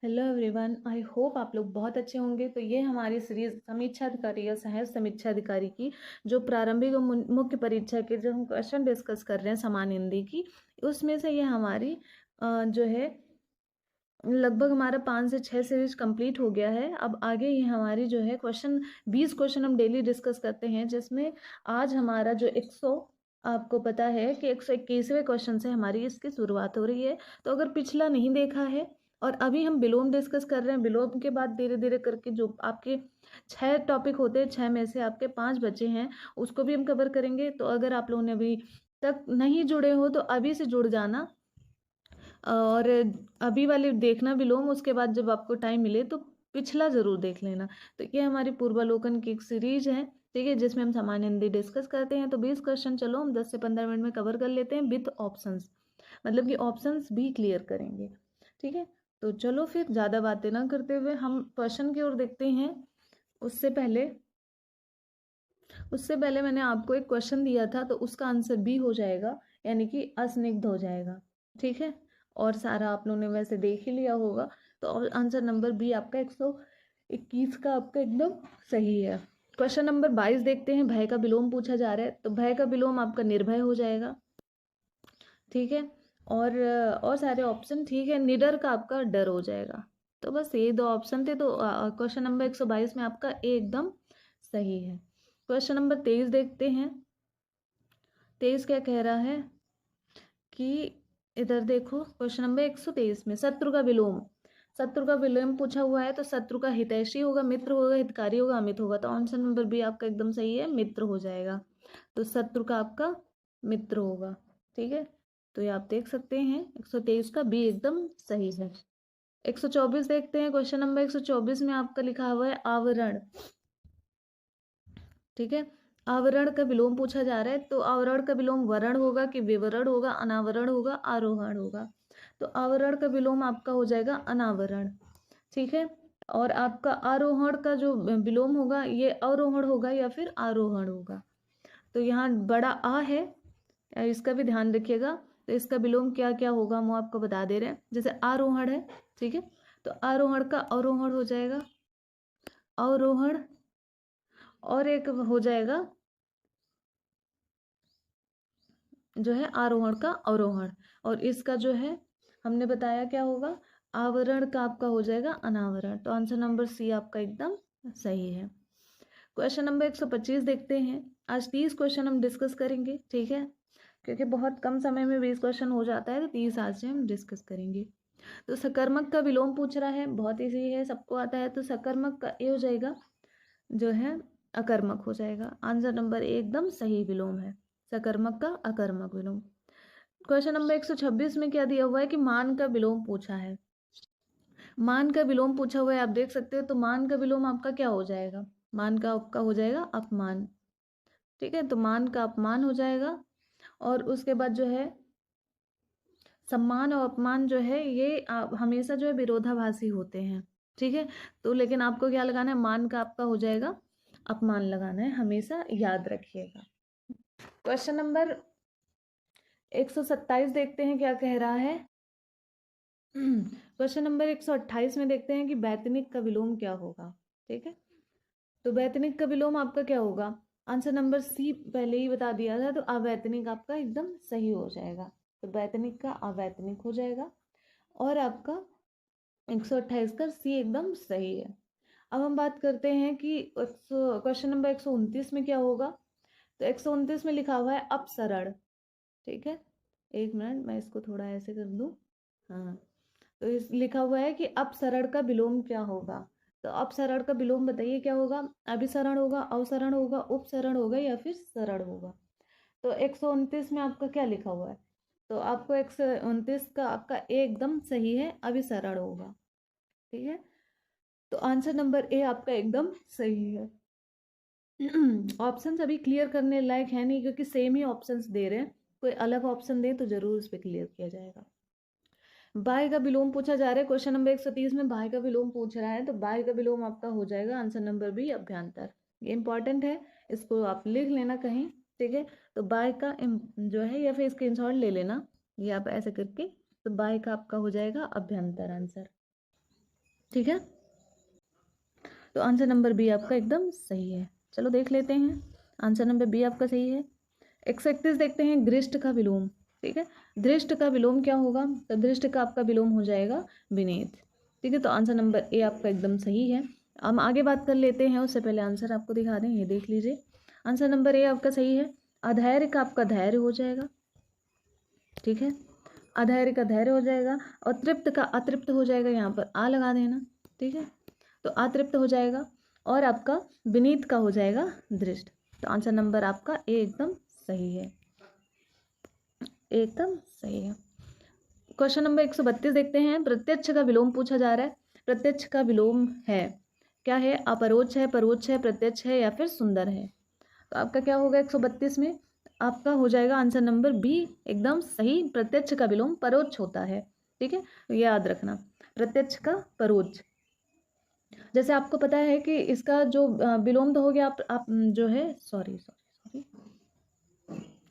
Hello everyone, I hope आप लोग बहुत अच्छे होंगे। तो ये हमारी सीरीज समीक्षा अधिकारी या सहायक समीक्षा अधिकारी की जो प्रारंभिक और मुख्य परीक्षा के जो हम क्वेश्चन डिस्कस कर रहे हैं सामान्य हिंदी की, उसमें से ये हमारी जो है लगभग हमारा 5 से 6 सीरीज कंप्लीट हो गया है। अब आगे ये हमारी जो है 20 क्वेश्चन हम डेली डिस्कस करते हैं, जिसमें आज हमारा जो 100 आपको पता है कि 121वें क्वेश्चन से हमारी इसकी शुरुआत हो रही है। तो अगर पिछला नहीं देखा है और अभी हम विलोम डिस्कस कर रहे हैं, विलोम के बाद धीरे धीरे करके जो आपके 6 टॉपिक होते हैं, 6 में से आपके 5 बचे हैं, उसको भी हम कवर करेंगे। तो अगर आप लोगों ने अभी तक नहीं जुड़े हो तो अभी से जुड़ जाना और अभी वाले देखना विलोम, उसके बाद जब आपको टाइम मिले तो पिछला जरूर देख लेना। तो ये हमारी पूर्वालोकन की एक सीरीज है, ठीक है, जिसमें हम सामान्य हिंदी डिस्कस करते हैं। तो 20 क्वेश्चन चलो हम 10 से 15 मिनट में कवर कर लेते हैं विथ ऑप्शंस, मतलब कि ऑप्शंस भी क्लियर करेंगे, ठीक है। तो चलो फिर ज़्यादा बातें ना करते हुए हम क्वेश्चन की ओर देखते हैं। उससे पहले मैंने आपको एक क्वेश्चन दिया था, तो उसका आंसर बी हो जाएगा, यानी कि असनिग्ध हो जाएगा, ठीक है। और सारा आप लोगों ने वैसे देख ही लिया होगा। तो आंसर नंबर बी आपका 121 का आपका एकदम सही है। क्वेश्चन नंबर 22 देखते हैं। भय का विलोम पूछा जा रहा है, तो भय का विलोम आपका निर्भय हो जाएगा, ठीक है। और सारे ऑप्शन ठीक है। निडर का आपका डर हो जाएगा। तो बस ये 2 ऑप्शन थे। तो क्वेश्चन नंबर 122 में आपका ए एकदम सही है। क्वेश्चन नंबर 23 देखते हैं। 23 क्या कह रहा है कि इधर देखो, क्वेश्चन नंबर 123 में शत्रु का विलोम पूछा हुआ है। तो शत्रु का हितैषी होगा, मित्र होगा, हितकारी होगा, अमित होगा। तो आंसर नंबर बी आपका एकदम सही है, मित्र हो जाएगा। तो शत्रु का आपका मित्र होगा, ठीक है। तो ये आप देख सकते हैं 123 का बी एकदम सही है। 124 देखते हैं। क्वेश्चन नंबर 124 में आपका लिखा हुआ है आवरण, ठीक है। आवरण का विलोम पूछा जा रहा है। तो आवरण का विलोम वरण होगा कि विवरण होगा, अनावरण होगा, आरोहण होगा। तो आवरण का विलोम आपका हो जाएगा अनावरण, ठीक है। और आपका आरोहण का जो विलोम होगा ये अवरोहण होगा या फिर आरोहण होगा। तो यहाँ बड़ा आ है, इसका भी ध्यान रखिएगा। तो इसका विलोम क्या क्या होगा हम आपको बता दे रहे हैं। जैसे आरोहण है, ठीक है, तो आरोहण का अवरोहण हो जाएगा अवरोहण, और एक हो जाएगा जो है आरोहण का अवरोहण। और इसका जो है हमने बताया क्या होगा, आवरण का आपका हो जाएगा अनावरण। तो आंसर नंबर सी आपका एकदम सही है। क्वेश्चन नंबर 125 देखते हैं। आज 30 क्वेश्चन हम डिस्कस करेंगे, ठीक है, क्योंकि बहुत कम समय में 20 क्वेश्चन हो जाता है। तो 30 आज से हम डिस्कस करेंगे। तो सकर्मक का विलोम पूछ रहा है, बहुत ईजी है, सबको आता है। तो सकर्मक का ए हो जाएगा जो है अकर्मक हो जाएगा। आंसर नंबर ए एकदम सही विलोम है, सकर्मक का अकर्मक विलोम। क्वेश्चन नंबर 126 में क्या दिया हुआ है कि मान का विलोम पूछा है। मान का विलोम पूछा हुआ है, आप देख सकते हो। तो मान का विलोम आपका क्या हो जाएगा, मान का आपका हो जाएगा अपमान, ठीक है। तो मान का अपमान हो जाएगा। और उसके बाद जो है सम्मान और अपमान जो है ये हमेशा जो है विरोधाभासी होते हैं, ठीक है। तो लेकिन आपको क्या लगाना है, मान का आपका हो जाएगा अपमान लगाना है, हमेशा याद रखिएगा। क्वेश्चन नंबर 127 देखते हैं क्या कह रहा है। क्वेश्चन नंबर 128 में देखते हैं कि वैतनिक का विलोम क्या होगा, ठीक है। तो वैतनिक का विलोम आपका क्या होगा, आंसर नंबर सी पहले ही बता दिया था। तो अवैतनिक आपका एकदम सही हो जाएगा। तो वैतनिक का अवैतनिक हो जाएगा। और आपका 128 का सी एकदम सही है। अब हम बात करते हैं कि क्वेश्चन नंबर 129 में क्या होगा। तो 129 में लिखा हुआ है अपसरण, ठीक है। एक मिनट, मैं इसको थोड़ा ऐसे कर दूं। हाँ, तो इस लिखा हुआ है कि अपसरण का विलोम क्या होगा। तो अपसरण का विलोम बताइए क्या होगा, अभिसरण होगा, अवसरण होगा, उपसरण होगा या फिर सरण होगा। तो 129 में आपका क्या लिखा हुआ है, तो आपको 129 का आपका एकदम सही है, अभिसरण होगा, ठीक है। तो आंसर नंबर ए आपका एकदम सही है। ऑप्शंस अभी क्लियर करने लायक है नहीं, क्योंकि सेम ही ऑप्शंस दे रहे हैं। कोई अलग ऑप्शन दे तो जरूर उस पर क्लियर किया जाएगा। बाय का विलोम पूछा जा रहा है। क्वेश्चन नंबर 130 में बाय का विलोम पूछ रहा है। तो बाय का विलोम आपका हो जाएगा आंसर नंबर बी अभ्यंतर। ये इंपॉर्टेंट है, इसको आप लिख लेना कहीं, ठीक है। तो बाय का जो है या फिर स्क्रीनशॉट ले लेना, ये आप ऐसे करके। तो बाय का आपका हो जाएगा अभ्यंतर आंसर। ठीक है, तो आंसर नंबर बी आपका एकदम सही है। चलो देख लेते हैं, आंसर नंबर बी आपका सही है। 131 देखते हैं, दृष्ट का विलोम। ठीक है, दृष्ट का विलोम क्या होगा, तो दृष्ट का आपका विलोम हो जाएगा विनीत। ठीक है, तो आंसर नंबर ए आपका एकदम सही है। हम आगे बात कर लेते हैं, उससे पहले आंसर आपको दिखा दें, ये देख लीजिए। आंसर नंबर ए आपका सही है। अधैर्य का आपका धैर्य हो जाएगा। ठीक है, अधैर्य का धैर्य हो जाएगा, और तृप्त का अतृप्त हो जाएगा, यहाँ पर आ लगा देना। ठीक है, तो अतृप्त हो जाएगा, और आपका विनीत का हो जाएगा दृष्ट। तो आंसर नंबर आपका ए एकदम सही है, एकदम सही है। क्वेश्चन नंबर 132 देखते हैं, प्रत्यक्ष का विलोम पूछा जा रहा है। प्रत्यक्ष का विलोम है, क्या है, अपरोक्ष है, परोक्ष है, प्रत्यक्ष है, या फिर सुंदर है। तो आपका क्या होगा 132 में, आपका हो जाएगा आंसर नंबर बी एकदम सही। प्रत्यक्ष का विलोम परोक्ष होता है। ठीक है, तो याद रखना, प्रत्यक्ष का परोक्ष। जैसे आपको पता है कि इसका जो विलोम तो हो गया, आप जो है, सॉरी,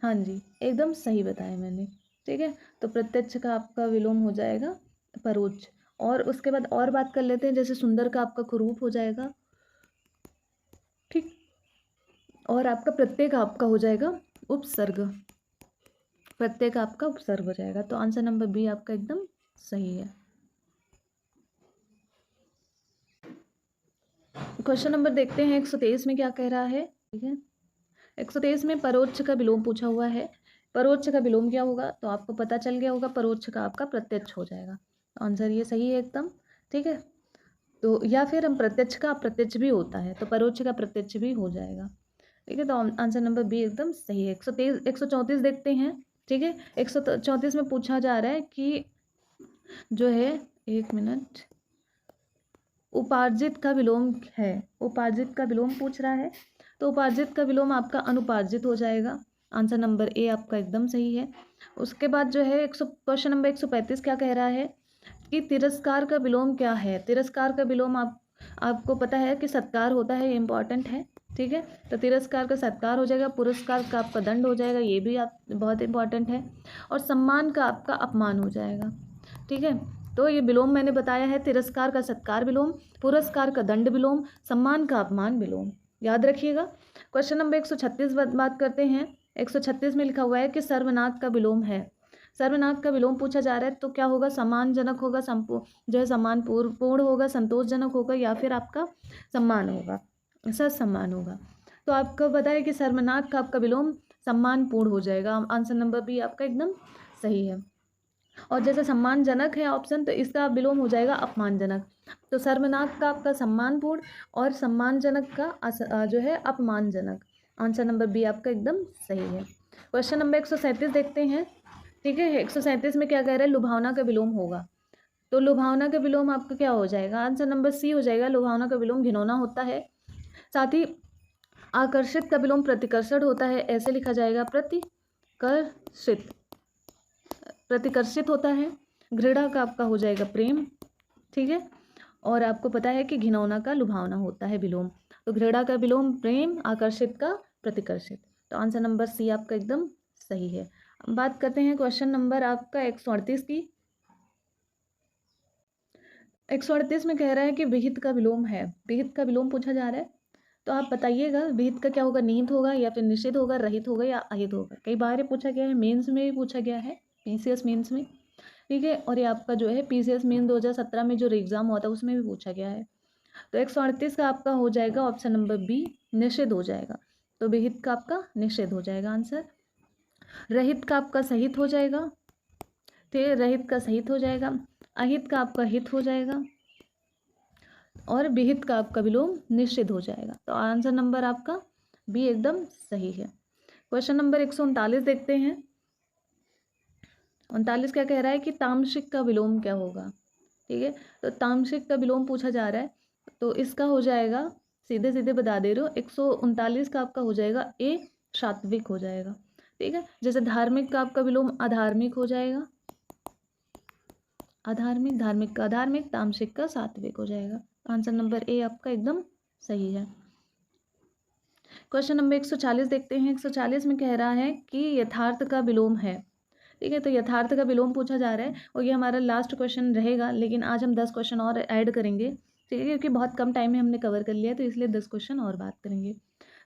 हाँ जी, एकदम सही बताया मैंने। ठीक है, तो प्रत्यक्ष का आपका विलोम हो जाएगा परोक्ष। और उसके बाद और बात कर लेते हैं, जैसे सुंदर का आपका कुरूप हो जाएगा। ठीक, और आपका प्रत्येक आपका हो जाएगा उपसर्ग। प्रत्येक आपका उपसर्ग हो जाएगा। तो आंसर नंबर बी आपका एकदम सही है। क्वेश्चन नंबर देखते हैं 123 में क्या कह रहा है। ठीक है, 123 में परोक्ष का विलोम पूछा हुआ है। परोक्ष का विलोम क्या होगा, तो आपको पता चल गया होगा, परोक्ष का आपका प्रत्यक्ष हो जाएगा। आंसर ये सही है एकदम। ठीक है, तो या फिर हम प्रत्यक्ष का अप्रत्यक्ष भी होता है, तो परोक्ष का प्रत्यक्ष भी हो जाएगा। ठीक है, तो आंसर नंबर बी एकदम सही है। 134 देखते हैं। ठीक है, 134 में पूछा जा रहा है कि जो है, एक मिनट, उपार्जित का विलोम है। उपार्जित का विलोम पूछ रहा है, तो उपार्जित का विलोम आपका अनुपार्जित हो जाएगा। आंसर नंबर ए आपका एकदम सही है। उसके बाद जो है क्वेश्चन नंबर 135 क्या कह रहा है कि तिरस्कार का विलोम क्या है। तिरस्कार का विलोम आपको पता है कि सत्कार होता है, ये इंपॉर्टेंट है। ठीक है, तो तिरस्कार का सत्कार हो जाएगा, पुरस्कार का आपका दंड हो जाएगा, ये भी आप बहुत इंपॉर्टेंट है, और सम्मान का आपका अपमान हो जाएगा। ठीक है, तो ये विलोम मैंने बताया है, तिरस्कार का सत्कार विलोम, पुरस्कार का दंड विलोम, सम्मान का अपमान विलोम, याद रखिएगा। क्वेश्चन नंबर 136 बात करते हैं। 136 में लिखा हुआ है कि सर्वनाक का विलोम है। सर्वनाक का विलोम पूछा जा रहा है, तो क्या होगा, सम्मानजनक होगा, जो है सम्मान पूर्ण होगा, संतोषजनक होगा, या फिर आपका सम्मान होगा, सत्सम्मान होगा। तो आपको पता है कि सर्वनाक का आपका विलोम सम्मानपूर्ण हो जाएगा। आंसर नंबर बी आपका एकदम सही है। और जैसे सम्मानजनक है ऑप्शन, तो इसका विलोम हो जाएगा अपमानजनक। तो सर्वनाक का आपका सम्मानपूर्ण, और सम्मानजनक का जो है अपमानजनक। आंसर नंबर बी आपका एकदम सही है। क्वेश्चन नंबर 137 देखते हैं। ठीक है, 137 में क्या कह रहा है, लुभावना का विलोम होगा। तो लुभावना का विलोम आपका क्या हो जाएगा, आंसर नंबर सी हो जाएगा। लुभावना का विलोम घिनौना होता है। साथ ही आकर्षित का विलोम प्रतिकर्षण होता है, ऐसे लिखा जाएगा, प्रतिकर्षित, प्रतिकर्षित होता है। घृणा का आपका हो जाएगा प्रेम। ठीक है, और आपको पता है कि घिनौना का लुभावना होता है विलोम। तो घृणा का विलोम प्रेम, आकर्षित का प्रतिकर्षित। तो आंसर नंबर सी आपका एकदम सही है। अब बात करते हैं क्वेश्चन नंबर आपका 138 की। 138 में कह रहा है कि विहित का विलोम है। विहित का विलोम पूछा जा रहा है, तो आप बताइएगा विहित का क्या होगा, निहित होगा, या फिर निषेध होगा, रहित होगा, या अहित होगा। कई बार ये पूछा गया है, मेंस में भी पूछा गया है, पीसीएस मेंस में। ठीक है, और ये आपका जो है पीसीएस मेन 2017 में जो एग्जाम हुआ था उसमें भी पूछा गया है। तो 138 का आपका हो जाएगा ऑप्शन नंबर बी, निषेध हो जाएगा। तो विहित का आपका निषेध हो जाएगा आंसर। रहित का आपका सहित हो जाएगा। ठीक है, रहित का सहित हो जाएगा। अहित का आपका हित हो जाएगा, और विहित का आपका विलोम निषेध हो जाएगा। तो आंसर नंबर आपका बी एकदम सही है। क्वेश्चन नंबर 139 देखते हैं। 39 क्या कह रहा है कि तामसिक का विलोम क्या होगा। ठीक है, तो तामसिक का विलोम पूछा जा रहा है, तो इसका हो जाएगा, सीधे सीधे बता दे रहे हो, 139 का आपका हो जाएगा ए, सात्विक हो जाएगा। ठीक है, जैसे धार्मिक का आपका विलोम अधार्मिक हो जाएगा, अधार्मिक, धार्मिक का अधार्मिक, तामसिक का सात्विक हो जाएगा। आंसर नंबर ए आपका एकदम सही है। क्वेश्चन नंबर 140 देखते हैं। 140 में कह रहा है कि यथार्थ का विलोम है। ठीक है। तो यथार्थ का विलोम पूछा जा रहा है और ये हमारा लास्ट क्वेश्चन रहेगा, लेकिन आज हम 10 क्वेश्चन और ऐड करेंगे, ठीक है, क्योंकि बहुत कम टाइम में हमने कवर कर लिया, तो इसलिए 10 क्वेश्चन और बात करेंगे।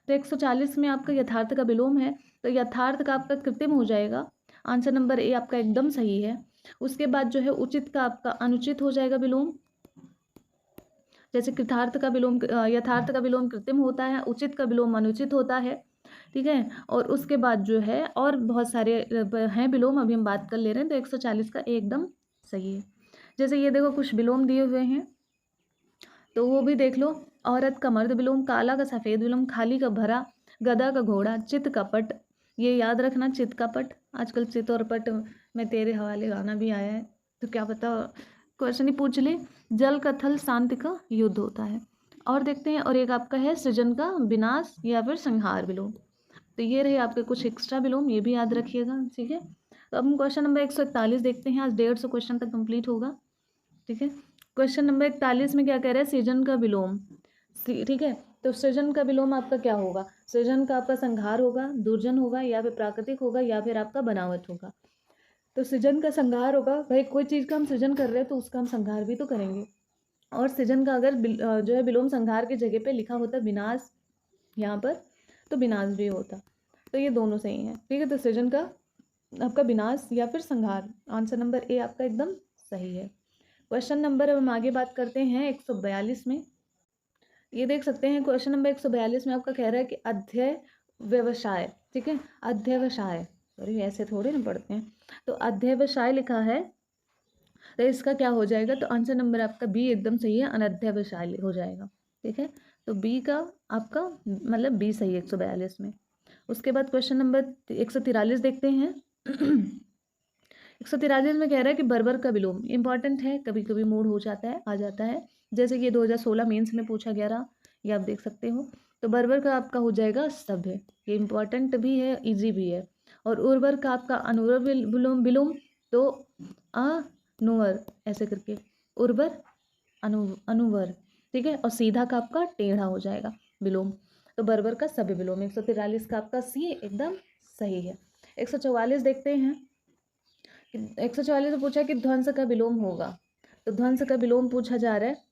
तो 140 में आपका यथार्थ का विलोम है, तो यथार्थ का आपका कृत्रिम हो जाएगा। आंसर नंबर ए आपका एकदम सही है। उसके बाद जो है उचित का आपका अनुचित हो जाएगा विलोम। जैसे कृतार्थ का विलोम यथार्थ का विलोम कृत्रिम होता है, उचित का विलोम अनुचित होता है, ठीक है। और उसके बाद जो है और बहुत सारे हैं विलोम, अभी हम बात कर ले रहे हैं। तो 140 का एकदम सही है। जैसे ये देखो कुछ विलोम दिए हुए हैं, तो वो भी देख लो। औरत का मर्द विलोम, काला का सफ़ेद विलोम, खाली का भरा, गधा का घोड़ा, चित का पट। ये याद रखना, चित का पट। आजकल चित और पट में तेरे हवाले गाना भी आया है, तो क्या पता क्वेश्चन ही पूछ ले। जल का थल, शांति का युद्ध होता है। और देखते हैं, और एक आपका है सृजन का विनाश या फिर संहार विलोम। तो ये रहे आपके कुछ एक्स्ट्रा विलोम, ये भी याद रखिएगा, ठीक है। तो अब हम क्वेश्चन नंबर 141 देखते हैं। आज 150 क्वेश्चन तक कंप्लीट होगा, ठीक है। क्वेश्चन नंबर 41 में क्या कह रहा है, सृजन का विलोम, ठीक है। तो सृजन का विलोम आपका क्या होगा, सृजन का आपका संहार होगा, दुर्जन होगा, या फिर प्राकृतिक होगा, या फिर आपका बनावट होगा। तो सृजन का संहार होगा, भाई कोई चीज़ का हम सृजन कर रहे हैं तो उसका हम संहार भी तो करेंगे। और सृजन का अगर जो है विलोम संहार की जगह पे लिखा होता विनाश यहाँ पर, तो विनाश भी होता। तो ये दोनों सही हैं, ठीक है। तो सृजन का आपका विनाश या फिर संहार, आंसर नंबर ए आपका एकदम सही है। क्वेश्चन नंबर अब हम आगे बात करते हैं 142 में। ये देख सकते हैं क्वेश्चन नंबर 142 में आपका कह रहा है कि अध्यय व्यवसाय, ठीक है, अध्यवसाय, सॉरी ऐसे थोड़े ना पढ़ते हैं। तो अध्यवसाय लिखा है, तो इसका क्या हो जाएगा, तो आंसर नंबर आपका बी एकदम सही है, अनध्यवसाय हो जाएगा, ठीक है। तो बी का आपका मतलब बी सही है 142 में। उसके बाद क्वेश्चन नंबर 143 देखते हैं। 143 में कह रहा है कि बर्बर का विलोम, इंपॉर्टेंट है, कभी कभी मूड हो जाता है, आ जाता है। जैसे कि ये 2016 मेंस में पूछा गया रहा, ये आप देख सकते हो। तो बर्बर का आपका हो जाएगा सभ्य, ये इंपॉर्टेंट भी है, इजी भी है। और उर्वर का आपका अनुवर विलोम विलोम, तो अनुवर ऐसे करके, उर्वर अनुवर, ठीक है। और सीधा का आपका टेढ़ा हो जाएगा विलोम। तो बर्बर का सभ्य विलोम 143 का आपका सी एकदम सही है। 144 देखते हैं। 144 में पूछा कि ध्वंस का विलोम होगा, तो ध्वंस का विलोम पूछा जा रहा है,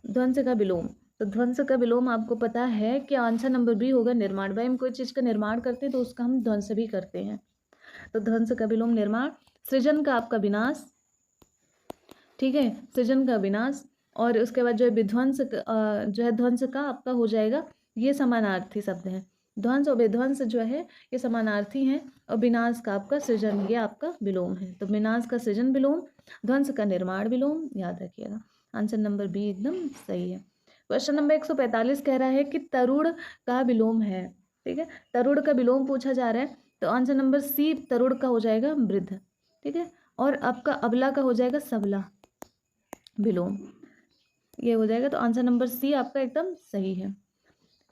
ध्वंस का विलोम। तो ध्वंस का विलोम आपको पता है कि आंसर नंबर बी होगा निर्माण। भाई हम कोई चीज़ का निर्माण करते हैं तो उसका हम ध्वंस भी करते हैं, तो ध्वंस का विलोम निर्माण। सृजन का आपका विनाश, ठीक है, सृजन का विनाश। और उसके बाद जो है विध्वंस जो है ध्वंस का आपका हो जाएगा, ये समानार्थी शब्द है। ध्वंस और विध्वंस जो है ये समानार्थी हैं। और विनाश का आपका सृजन, ये आपका विलोम है। तो विनाश का सृजन विलोम, ध्वंस का निर्माण विलोम, याद रखिएगा। आंसर नंबर बी एकदम सही है। क्वेश्चन नंबर 145 कह रहा है कि तरुण का विलोम है, ठीक है। तरुण का विलोम पूछा जा रहा है, तो आंसर नंबर सी तरुण का हो जाएगा वृद्ध, ठीक है। और आपका अबला का हो जाएगा सबला विलोम, ये हो जाएगा। तो आंसर नंबर सी आपका एकदम सही है।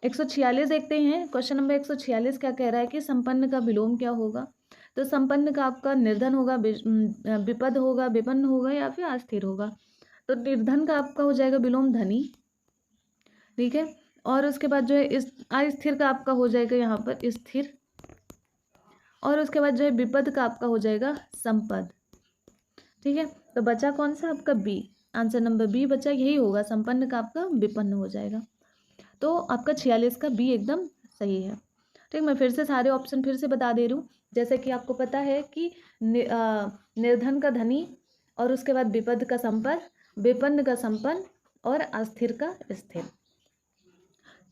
146 देखते हैं। क्वेश्चन नंबर 146 क्या कह रहा है कि संपन्न का विलोम क्या होगा। तो संपन्न का आपका निर्धन होगा, विपद होगा, विपन्न होगा, या फिर अस्थिर होगा। तो निर्धन का आपका हो जाएगा विलोम धनी, ठीक है। और उसके बाद जो है इस अस्थिर का आपका हो जाएगा यहाँ पर स्थिर। और उसके बाद जो है विपद का आपका हो जाएगा संपद, ठीक है। तो बचा कौन सा आपका बी, आंसर नंबर बी बचा, यही होगा, संपन्न का आपका विपन्न हो जाएगा। तो आपका 46 का बी एकदम सही है, ठीक। मैं फिर से सारे ऑप्शन फिर से बता दे रही हूँ। जैसे कि आपको पता है कि निर्धन का धनी, और उसके बाद विपद का संपद, विपन्न का संपन्न, और अस्थिर का स्थिर।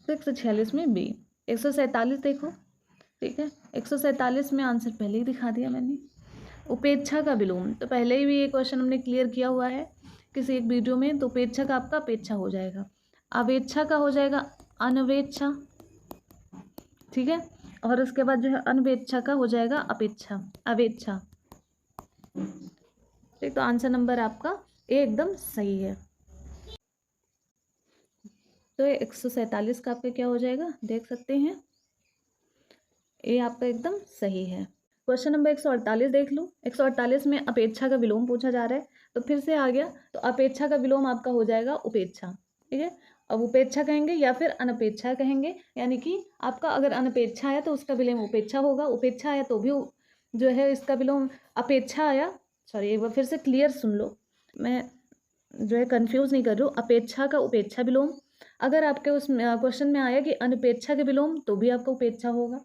तो 146 में बी। 147 देखो, ठीक है। 147 में आंसर पहले ही दिखा दिया मैंने। उपेक्षा का विलोम, तो पहले ही भी ये क्वेश्चन हमने क्लियर किया हुआ है किसी एक वीडियो में। तो उपेक्षा का आपका अपेक्षा हो जाएगा, अवेक्षा का हो जाएगा अनवेक्षा, ठीक है। और उसके बाद जो है अनवेक्षा का हो जाएगा अपेक्षा, अवेक्षा, ठीक। तो आंसर नंबर आपका ए एकदम सही है। तो 147 का आपका क्या हो जाएगा, देख सकते हैं, ए आपका एकदम सही है। क्वेश्चन नंबर 148 देख लो। 148 में अपेक्षा का विलोम पूछा जा रहा है, तो फिर से आ गया। तो अपेक्षा का विलोम आपका हो जाएगा उपेक्षा, ठीक है। अब उपेक्षा कहेंगे या फिर अनपेक्षा कहेंगे, यानी कि आपका अगर अनपेक्षा है तो उसका विलोम उपेक्षा होगा, उपेक्षा है तो भी जो है इसका विलोम अपेक्षा आया, सॉरी एक बार फिर से क्लियर सुन लो, मैं जो है कंफ्यूज नहीं कर रही हूँ। अपेक्षा का उपेक्षा विलोम, अगर आपके उस क्वेश्चन में आया कि अनपेक्षा के विलोम तो भी आपका उपेक्षा होगा,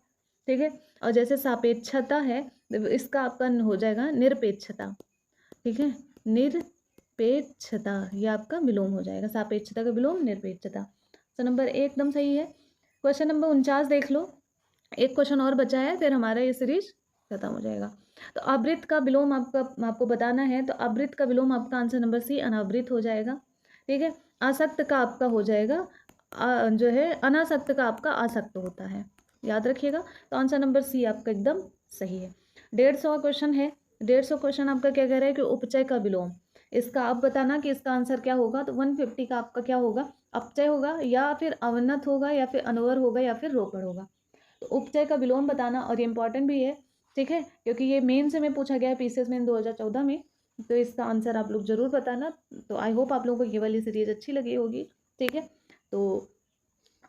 ठीक है। और जैसे सापेक्षता है, इसका आपका हो जाएगा निरपेक्षता, ठीक है, निरपेक्षता, ये आपका विलोम हो जाएगा, सापेक्षता का विलोम निरपेक्षता। तो नंबर ए एकदम सही है। क्वेश्चन नंबर 49 देख लो, एक क्वेश्चन और बचा है, फिर हमारा ये सीरीज खत्म हो जाएगा। तो आवृत्त का विलोम आपको बताना है, तो आवृत्त का विलोम आपका आंसर नंबर सी अनावृत हो जाएगा, ठीक है। आसक्त का आपका हो जाएगा जो है अनासक्त का आपका आसक्त होता है, याद रखिएगा। तो आंसर नंबर सी आपका एकदम सही है। 150 क्वेश्चन है, 150 क्वेश्चन आपका क्या कह रहा है कि उपचय का विलोम, इसका आप बताना कि इसका आंसर क्या होगा। तो 150 का आपका क्या होगा, अपचय होगा या फिर अवनत होगा या फिर अनवर होगा या फिर रोकड़ होगा। तो उपचय का विलोम बताना, और ये इंपॉर्टेंट भी है, ठीक है, क्योंकि ये मेन से में पूछा गया है पीसीएस में 2014 में। तो इसका आंसर आप लोग जरूर बताना। तो आई होप आप लोगों को ये वाली सीरीज अच्छी लगी होगी, ठीक है। तो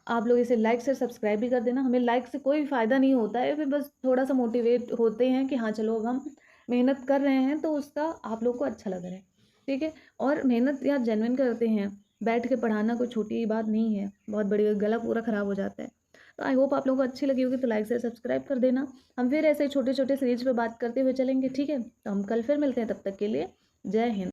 आप लोग इसे लाइक से सब्सक्राइब भी कर देना। हमें लाइक से कोई फ़ायदा नहीं होता है, फिर बस थोड़ा सा मोटिवेट होते हैं कि हाँ चलो अब हम मेहनत कर रहे हैं तो उसका आप लोग को अच्छा लग रहा है, ठीक है। और मेहनत या जेन्युइन करते हैं, बैठ के पढ़ाना कोई छोटी बात नहीं है, बहुत बड़ी, गला पूरा ख़राब हो जाता है। तो आई होप आप लोगों को अच्छी लगी होगी, तो लाइक से सब्सक्राइब कर देना। हम फिर ऐसे छोटे छोटे सीरीज पे बात करते हुए चलेंगे, ठीक है। तो हम कल फिर मिलते हैं, तब तक के लिए जय हिंद।